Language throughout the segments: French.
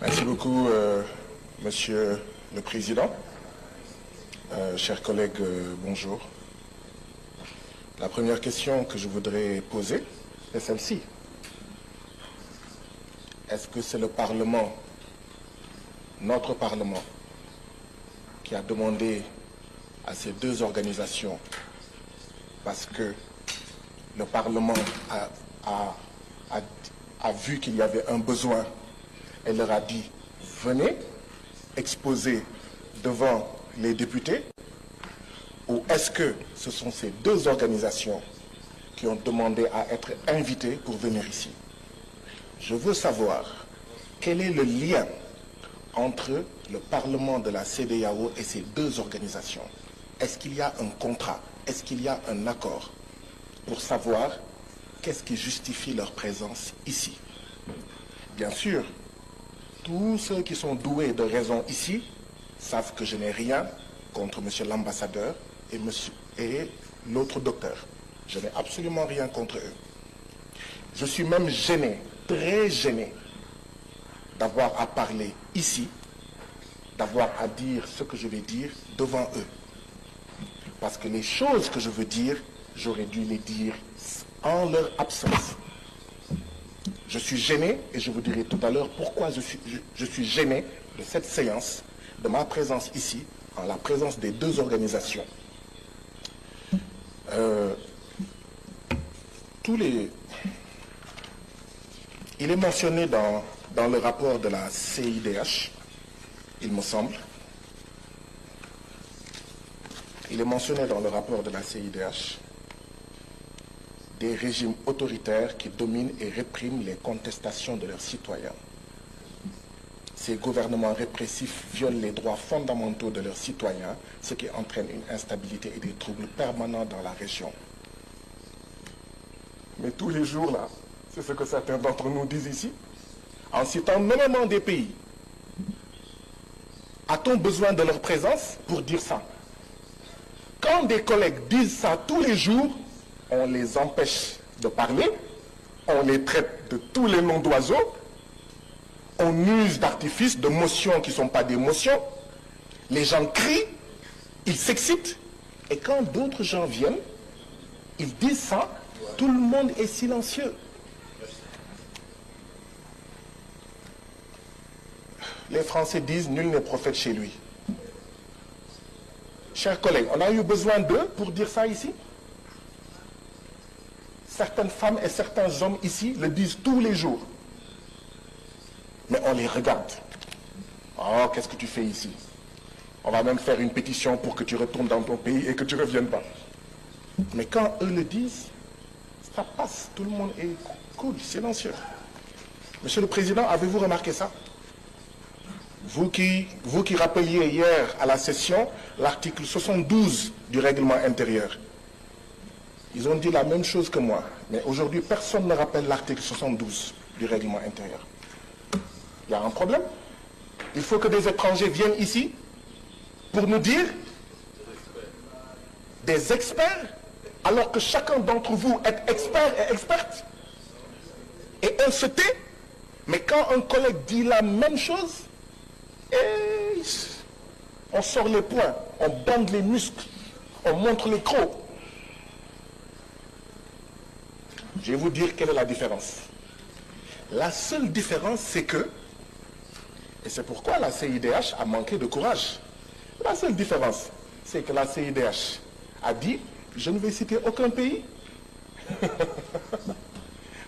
Merci beaucoup, Monsieur le Président. Chers collègues, bonjour. La première question que je voudrais poser est celle-ci. Est-ce que c'est le Parlement, notre Parlement, qui a demandé à ces deux organisations, parce que le Parlement a vu qu'il y avait un besoin et leur a dit « venez exposer devant les députés » ou est-ce que ce sont ces deux organisations qui ont demandé à être invitées pour venir ici? Je veux savoir quel est le lien entre le Parlement de la CEDEAO et ces deux organisations. Est-ce qu'il y a un contrat? Est-ce qu'il y a un accord pour savoir qu'est-ce qui justifie leur présence ici? Bien sûr, tous ceux qui sont doués de raison ici savent que je n'ai rien contre monsieur l'ambassadeur et l'autre docteur. Je n'ai absolument rien contre eux. Je suis même gêné, très gêné, d'avoir à parler ici, d'avoir à dire ce que je vais dire devant eux. Parce que les choses que je veux dire, j'aurais dû les dire en leur absence. Je suis gêné, et je vous dirai tout à l'heure pourquoi je suis gêné de cette séance, de ma présence ici, en la présence des deux organisations. Il est mentionné dans le rapport de la CIDH, il me semble. Il est mentionné dans le rapport de la CIDH des régimes autoritaires qui dominent et répriment les contestations de leurs citoyens. Ces gouvernements répressifs violent les droits fondamentaux de leurs citoyens, ce qui entraîne une instabilité et des troubles permanents dans la région. Mais tous les jours, là, c'est ce que certains d'entre nous disent ici, en citant nommément des pays. A-t-on besoin de leur présence pour dire ça? Quand des collègues disent ça tous les jours, on les empêche de parler, on les traite de tous les noms d'oiseaux, on use d'artifices, de motions qui ne sont pas des motions, les gens crient, ils s'excitent, et quand d'autres gens viennent, ils disent ça, tout le monde est silencieux. Les Français disent « nul n'est prophète chez lui ». Chers collègues, on a eu besoin d'eux pour dire ça ici? Certaines femmes et certains hommes ici le disent tous les jours. Mais on les regarde. Oh, qu'est-ce que tu fais ici? On va même faire une pétition pour que tu retournes dans ton pays et que tu ne reviennes pas. Mais quand eux le disent, ça passe. Tout le monde est cool, silencieux. Monsieur le Président, avez-vous remarqué ça? Vous qui rappeliez hier à la session l'article 72 du règlement intérieur. Ils ont dit la même chose que moi. Mais aujourd'hui, personne ne rappelle l'article 72 du règlement intérieur. Il y a un problème. Il faut que des étrangers viennent ici pour nous dire des experts, alors que chacun d'entre vous est expert et experte. Et on se tait. Mais quand un collègue dit la même chose, on sort les poings, on bande les muscles, on montre les crocs. Je vais vous dire quelle est la différence. La seule différence, c'est que, et c'est pourquoi la CIDH a manqué de courage, la seule différence, c'est que la CIDH a dit, je ne vais citer aucun pays.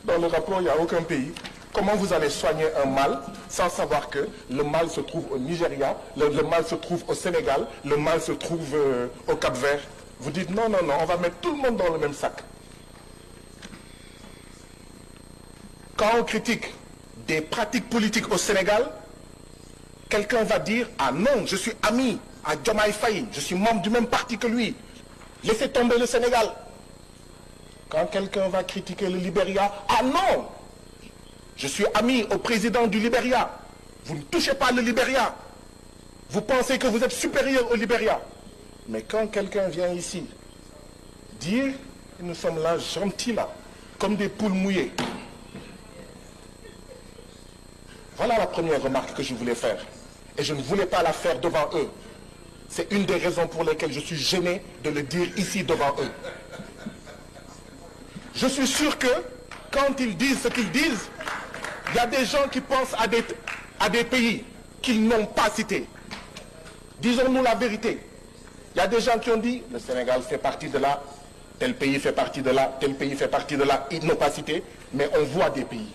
Dans le rapport, il n'y a aucun pays. Comment vous allez soigner un mal sans savoir que le mal se trouve au Nigeria, le mal se trouve au Sénégal, le mal se trouve au Cap-Vert? Vous dites non, non, non, on va mettre tout le monde dans le même sac. Quand on critique des pratiques politiques au Sénégal, quelqu'un va dire « Ah non, je suis ami à Diomaye Faye, je suis membre du même parti que lui. Laissez tomber le Sénégal. » Quand quelqu'un va critiquer le Libéria, « Ah non, je suis ami au président du Libéria. Vous ne touchez pas le Libéria. Vous pensez que vous êtes supérieur au Libéria. » Mais quand quelqu'un vient ici dire « Nous sommes là, gentils là, comme des poules mouillées. » Voilà la première remarque que je voulais faire. Et je ne voulais pas la faire devant eux. C'est une des raisons pour lesquelles je suis gêné de le dire ici devant eux. Je suis sûr que quand ils disent ce qu'ils disent, il y a des gens qui pensent à des pays qu'ils n'ont pas cités. Disons-nous la vérité. Il y a des gens qui ont dit le Sénégal fait partie de là, tel pays fait partie de là, tel pays fait partie de là. Ils n'ont pas cité, mais on voit des pays.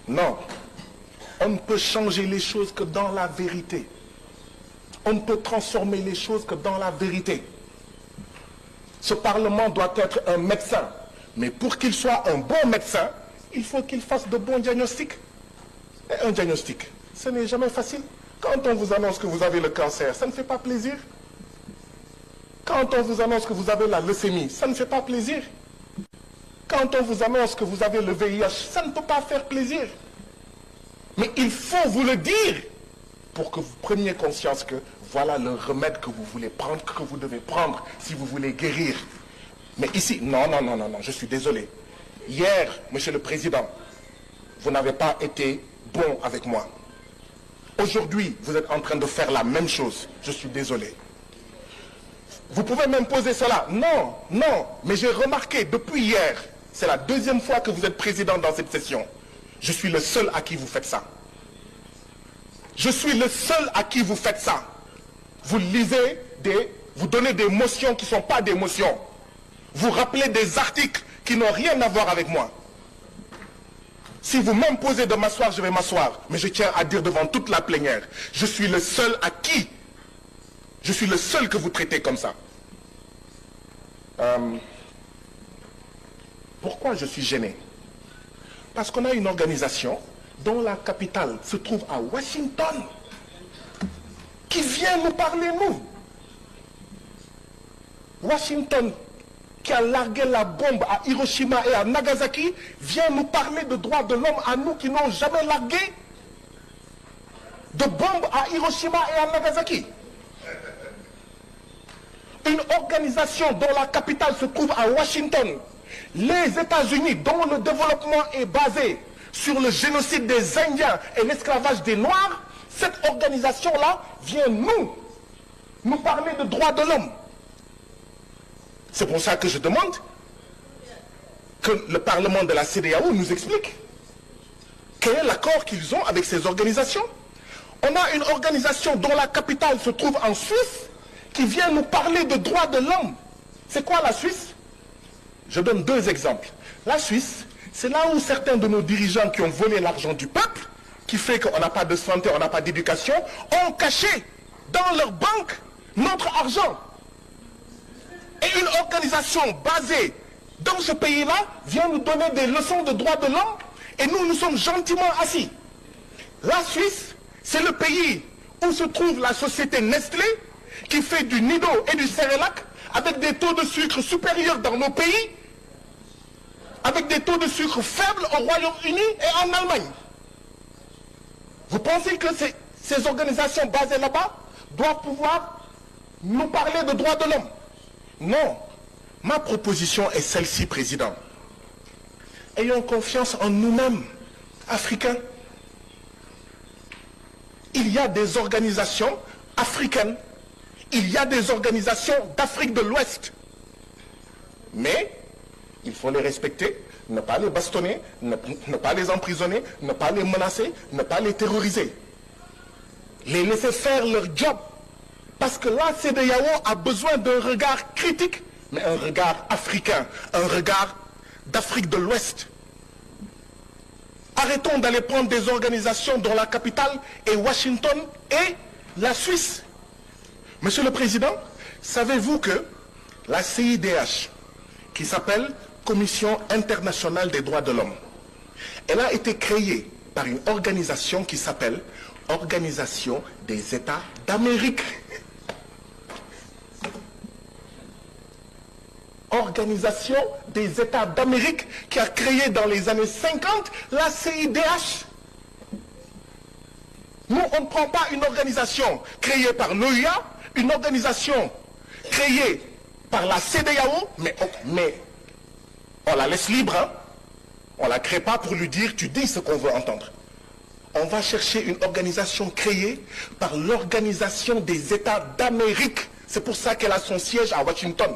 Non. On ne peut changer les choses que dans la vérité. On ne peut transformer les choses que dans la vérité. Ce Parlement doit être un médecin. Mais pour qu'il soit un bon médecin, il faut qu'il fasse de bons diagnostics. Et un diagnostic, ce n'est jamais facile. Quand on vous annonce que vous avez le cancer, ça ne fait pas plaisir. Quand on vous annonce que vous avez la leucémie, ça ne fait pas plaisir. Quand on vous annonce que vous avez le VIH, ça ne peut pas faire plaisir. Mais il faut vous le dire pour que vous preniez conscience que voilà le remède que vous voulez prendre, que vous devez prendre si vous voulez guérir. Mais ici, non, je suis désolé. Hier, Monsieur le Président, vous n'avez pas été bon avec moi. Aujourd'hui, vous êtes en train de faire la même chose. Je suis désolé. Vous pouvez même poser cela. Non, mais j'ai remarqué depuis hier, c'est la deuxième fois que vous êtes président dans cette session. Je suis le seul à qui vous faites ça. Je suis le seul à qui vous faites ça. Vous lisez vous donnez des motions qui ne sont pas des motions. Vous rappelez des articles qui n'ont rien à voir avec moi. Si vous m'imposez de m'asseoir, je vais m'asseoir. Mais je tiens à dire devant toute la plénière, je suis le seul à qui je suis le seul que vous traitez comme ça. Pourquoi je suis gêné? Parce qu'on a une organisation dont la capitale se trouve à Washington, qui vient nous parler, nous. Washington, qui a largué la bombe à Hiroshima et à Nagasaki, vient nous parler de droits de l'homme à nous qui n'ont jamais largué de bombe à Hiroshima et à Nagasaki. Une organisation dont la capitale se trouve à Washington, les États-Unis, dont le développement est basé sur le génocide des Indiens et l'esclavage des Noirs, cette organisation-là vient nous parler de droits de l'homme. C'est pour ça que je demande que le Parlement de la CEDEAO nous explique quel est l'accord qu'ils ont avec ces organisations. On a une organisation dont la capitale se trouve en Suisse qui vient nous parler de droits de l'homme. C'est quoi la Suisse? Je donne deux exemples. La Suisse, c'est là où certains de nos dirigeants qui ont volé l'argent du peuple, qui fait qu'on n'a pas de santé, on n'a pas d'éducation, ont caché dans leur banque notre argent. Et une organisation basée dans ce pays-là vient nous donner des leçons de droits de l'homme et nous sommes gentiment assis. La Suisse, c'est le pays où se trouve la société Nestlé qui fait du Nido et du Cerelac avec des taux de sucre supérieurs dans nos pays, avec des taux de sucre faibles au Royaume-Uni et en Allemagne. Vous pensez que ces organisations basées là-bas doivent pouvoir nous parler de droits de l'homme? Non. Ma proposition est celle-ci, Président. Ayons confiance en nous-mêmes, Africains. Il y a des organisations africaines. Il y a des organisations d'Afrique de l'Ouest. Mais il faut les respecter, ne pas les bastonner, ne pas les emprisonner, ne pas les menacer, ne pas les terroriser. Les laisser faire leur job. Parce que la CEDEAO a besoin d'un regard critique, mais un regard africain, un regard d'Afrique de l'Ouest. Arrêtons d'aller prendre des organisations dont la capitale est Washington et la Suisse. Monsieur le Président, savez-vous que la CIDH, qui s'appelle Commission internationale des droits de l'homme, elle a été créée par une organisation qui s'appelle Organisation des États d'Amérique. Organisation des États d'Amérique qui a créé dans les années 50 la CIDH. Nous, on ne prend pas une organisation créée par l'OUA, une organisation créée par la CEDEAO, mais on la laisse libre. Hein? On ne la crée pas pour lui dire, tu dis ce qu'on veut entendre. On va chercher une organisation créée par l'Organisation des États d'Amérique. C'est pour ça qu'elle a son siège à Washington.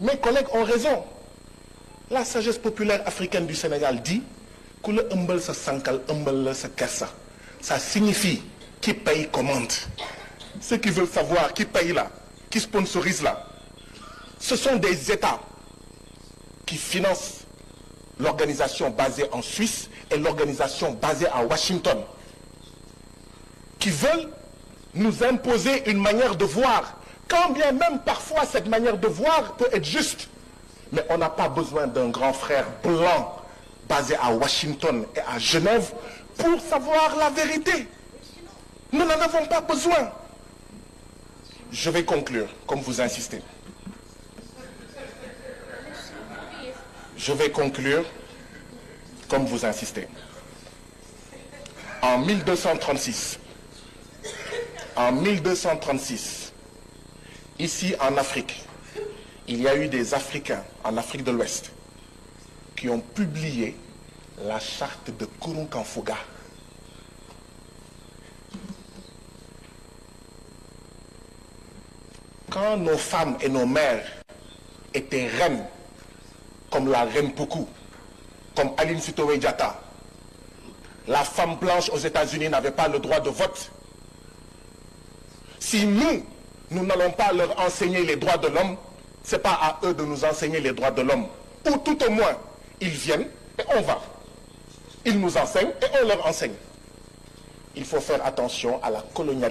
Mes collègues ont raison. La sagesse populaire africaine du Sénégal dit que le umbel sa sankal, umbel sa kassa. Ça signifie qui paye commande. Ceux qui veulent savoir qui paye là, qui sponsorise là, ce sont des États qui financent l'organisation basée en Suisse et l'organisation basée à Washington, qui veulent nous imposer une manière de voir, quand bien même parfois cette manière de voir peut être juste. Mais on n'a pas besoin d'un grand frère blanc basé à Washington et à Genève pour savoir la vérité. Nous n'en avons pas besoin. Je vais conclure, comme vous insistez. Je vais conclure, comme vous insistez. En 1236, ici en Afrique, il y a eu des Africains en Afrique de l'Ouest qui ont publié la charte de Kurunkanfuga. Quand nos femmes et nos mères étaient reines, comme la reine Poukou, comme Aline Sitoé Diatta, la femme blanche aux États-Unis n'avait pas le droit de vote. Si nous n'allons pas leur enseigner les droits de l'homme, ce n'est pas à eux de nous enseigner les droits de l'homme. Ou tout au moins, ils viennent et on va. Ils nous enseignent et on leur enseigne. Il faut faire attention à la colonialisation.